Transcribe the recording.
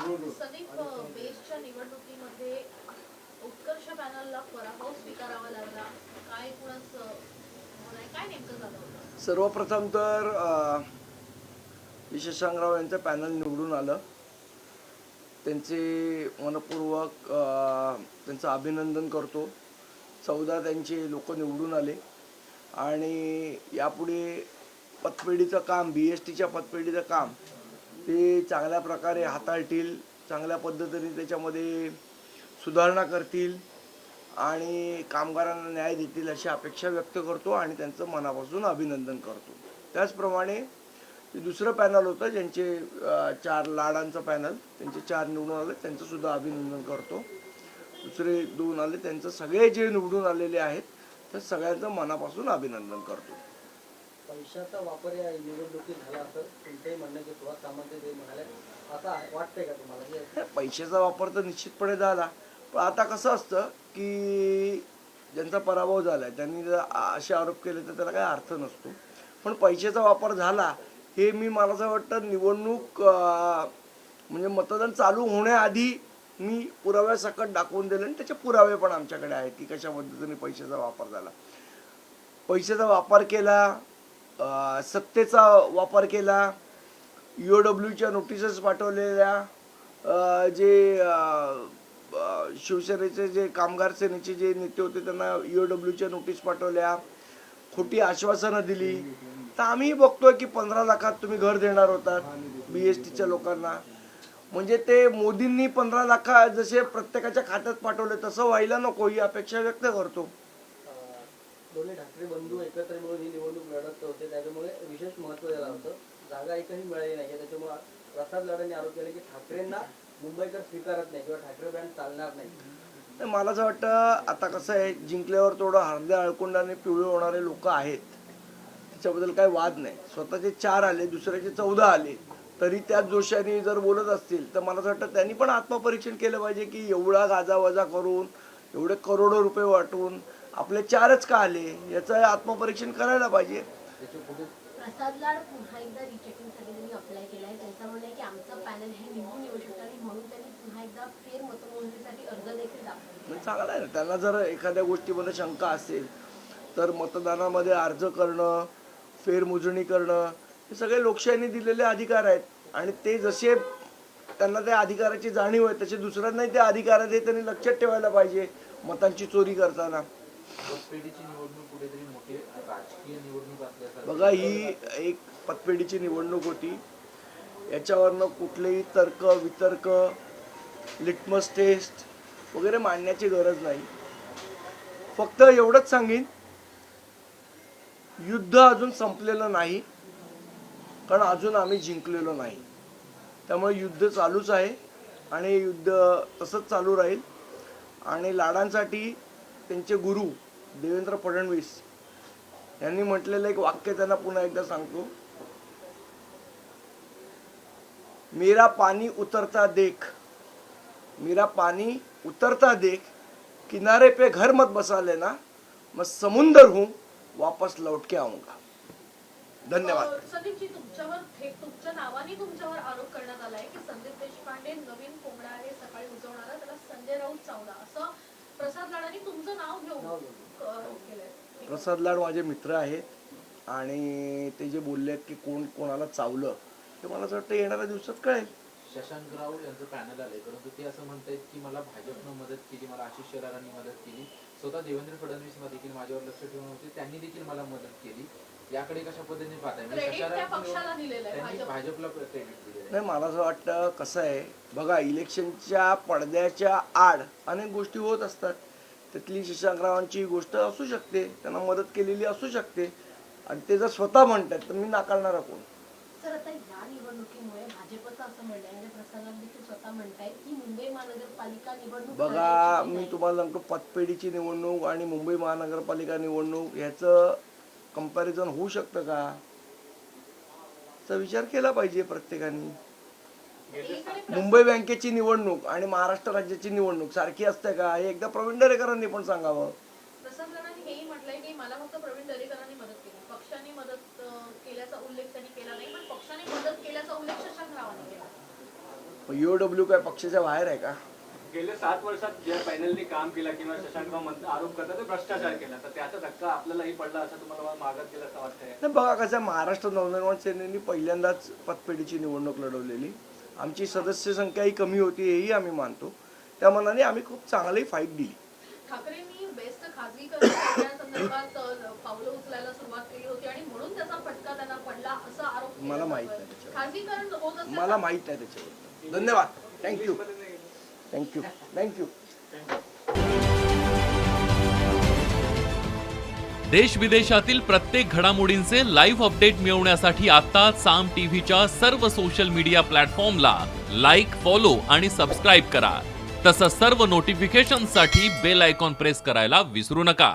सदीप बेस्टच्या निवडणुकीमध्ये उत्कर्ष पॅनलला पराभव स्वीकारावा लागला. काय कुणाच काय नेमकं झालं होतं? सर्वप्रथम तर शशांकराव यांचं पॅनल निवडून आलं. त्यांचे मनपूर्वक त्यांचं अभिनंदन करतो. 14 त्यांचे लोक निवडून आले आणि यापुढे पतपेढीचं काम, BSTच्या पतपेढीचं काम ते चांगल्या प्रकारे हाताळतील, चांगल्या पद्धतीने त्याच्यामध्ये सुधारणा करतील आणि कामगारांना न्याय देतील अशी अपेक्षा व्यक्त करतो आणि त्यांचं मनापासून अभिनंदन करतो. त्याचप्रमाणे दुसरं पॅनल होतं ज्यांचे 4 लाडांचं पॅनल, त्यांचे 4 निवडून आले, त्यांचं सुद्धा अभिनंदन करतो. दुसरे 2 आले, त्यांचं सगळे जे निवडून आलेले आहेत त्या सगळ्यांचं मनापासून अभिनंदन करतो. पैशाचा वापर या निवडणुकीत झाला असं तुमचंही म्हणणं की सुभाष सामंत ते म्हणाले, आता वाटतंय का तुम्हाला? पैशाचा वापर तर निश्चितपणे झाला, पण आता कसं असतं की ज्यांचा पराभव झाला त्यांनी जर असे आरोप केले तर त्याला काही अर्थ नसतो. पण पैशाचा वापर झाला हे मला असं वाटतं निवडणूक म्हणजे मतदान चालू होण्याआधी मी पुराव्यासकट दाखवून दिले आणि त्याचे पुरावे पण आमच्याकडे आहेत की कशा पद्धतीने पैशाचा वापर झाला. पैशाचा वापर केला, सत्तेचा वापर केला, EOWच्या नोटिसेस पाठवलेल्या, जे शिवसेनेचे जे कामगार सेनेचे जे नेते होते त्यांना EOWच्या नोटीस पाठवल्या, खोटी आश्वासनं दिली. तर आम्ही बघतोय की 15 लाखात तुम्ही घर देणार होतात BSTच्या लोकांना. म्हणजे ते मोदींनी 15 लाख जसे प्रत्येकाच्या खात्यात पाठवले तसं व्हायला नको ही अपेक्षा व्यक्त करतो. दोन्ही ठाकरे बंधू एकत्र मिळून ही निवडणूक लढत होते, त्याच्यामुळे विशेष महत्त्व दिलं होतं. जागा एकही मिळाली नाही, त्याच्यामुळे प्रसाद लाडांनी आरोप केला की ठाकरेंना मुंबईकर स्वीकारत नाही किंवा ठाकरे बँड चालणार नाही. मला असं वाटतं आता कसं आहे, जिंकल्यावर थोडं हळद्या अळकुंडाने पिवळे होणारे लोक आहेत, त्याच्याबद्दल काही वाद नाही. स्वतःचे 4 आले, दुसऱ्याचे 14 आले, तरी त्याच जोशाने जर बोलत असतील तर मला असं वाटतं त्यांनी पण आत्मपरीक्षण केलं पाहिजे की एवढा गाजावाजा करून, एवढे करोडो रुपये वाटून आपले 4च का आले याचं आत्मपरीक्षण करायला पाहिजे. प्रसाद लाड पुन्हा एकदा रिचेकिंगसाठी त्यांनी अप्लाय केलाय. त्यांचं म्हणणं आहे की आमचं पॅनल हे निवडून येऊ शकतं आणि म्हणून त्यांनी पुन्हा एकदा फेर मतमोजणीसाठी अर्ज देखील दाखवला. चांगलं आहे ना. त्यांना जर एखाद्या गोष्टीमध्ये शंका असेल तर मतदानामध्ये अर्ज करणं, फेरमोजणी करणं हे सगळे लोकशाहीने दिलेले अधिकार आहेत आणि ते जसे त्यांना त्या अधिकाराची जाणीव आहे तसे दुसऱ्यांनाही त्या अधिकारात हे त्यांनी लक्षात ठेवायला पाहिजे मतांची चोरी करताना. बघा, ही एक पतपेढीची निवडणूक होती. याच्यावरनं कुठलेही तर्क वितर्क, लिटमस टेस्ट वगैरे मांडण्याची गरज नाही. फक्त एवढंच सांगेन, युद्ध अजून संपलेलं नाही, कारण अजून आम्ही जिंकलेलो नाही. त्यामुळे युद्ध चालूच आहे आणि युद्ध तसंच चालू राहील. आणि लाडांसाठी त्यांचे गुरु देवेंद्र फडणवीस यांनी म्हटलेलं एक वाक्य त्यांना पुन्हा एकदा सांगतो, मेरा पानी उतरता देख, मेरा पानी उतरता देख, किनारे पे घर मत बसा लेना, मैं समुंदर हूं, वापस लौट के आऊंगा. धन्यवाद. संदीपजी, तुमच्यावर थेट तुमच्या नावाने तुमच्यावर आरोप करण्यात आलाय की संदीप देशपांडे नवीन कोंबडा आहे सकाळी उजवणारा, त्याला संजय राऊत चावला, असं प्रसाद लाडांनी तुमचं नाव घेऊन केलंय. प्रसाद लाड माझे मित्र आहेत आणि ते जे बोलले आहेत की कोण कोणाला चावलं ते मला असं वाटतं येणाऱ्या दिवसात कळेल. शशांकराव यांचं पॅनल आले, परंतु ते असं म्हणतायत की मला भाजपनं मदत केली, मला आशिष शेलारांनी मदत केली, स्वतः देवेंद्र फडणवीस देखील माझ्यावर लक्ष ठेवून होते, त्यांनी देखील मला मदत केली. याकडे कशा पद्धतीने पाहताय? भाजपला क्रेडिट दिलेलं नाही, मला असं वाटतं कसं आहे बघा, इलेक्शनच्या पडद्याच्या आड अनेक गोष्टी होत असतात. त्यातली शशांकरावांची गोष्ट असू शकते, त्यांना मदत केलेली असू शकते आणि ते जर स्वतः म्हणतात तर मी नाकारणारा कोण? सर, आता या निवडणुकीमुळे भाजपचं असं म्हणणं आहे, प्रसाद देखील स्वतः म्हणतायत की मुंबई महानगरपालिका निवडणूक, बघा मी तुम्हाला सांगतो, पतपेढीची निवडणूक आणि मुंबई महानगरपालिका निवडणूक ह्याचं कंपॅरिझन होऊ शकतं का? चा विचार केला पाहिजे प्रत्येकाने. मुंबई बँकेची निवडणूक आणि महाराष्ट्र राज्याची निवडणूक सारखी असते का हे एकदा प्रवीण दरेकरांनी पण सांगावं. प्रसाद लाडांनी हेही म्हटलंय की मला फक्त प्रवीण दरेकरांनी मदत केली, पक्षाने मदत केल्याचा उल्लेख त्यांनी केला नाही, पण पक्षाने मदत केल्याचा उल्लेख शशांकरावांनी केला. EOW काय पक्षाच्या बाहेर आहे का? गेल्या 7 वर्षात ज्या पॅनलने काम केलं किंवा शशांकराव आरोप करतात ते भ्रष्टाचार केला, तर त्याचा धक्का आपल्यालाही पडला असं तुम्हाला मागत केलं असं वाटतंय? नाही बघा, कसं महाराष्ट्र नवनिर्माण सेनेने पहिल्यांदाच पतपेढीची निवडणूक लढवलेली. आमची सदस्य संख्याही कमी होती हेही आम्ही मानतो. त्या मनाने आम्ही खूप चांगली फाईट दिली. ठाकरेंनी बेस्ट खाजगीकरण करण्यासंदर्भात पावलं उचलायला सुरुवात केली होती आणि म्हणून त्याचा फटका त्यांना पडला असा आरोप केला मला माहित जातोय. नाही त्याच्यावर. खाजगीकरण होत असेल मला माहित नाही त्याच्याबद्दल. धन्यवाद. थँक्यू. थँक्यू. थँक्यू. देश विदेशातील प्रत्येक घडामोडींचे लाईव्ह अपडेट मिळवण्यासाठी आता साम टीव्हीच्या सर्व सोशल मीडिया प्लॅटफॉर्मला लाईक, फॉलो आणि सबस्क्राईब करा. तसंच सर्व नोटिफिकेशनसाठी बेल आयकॉन प्रेस करायला विसरू नका.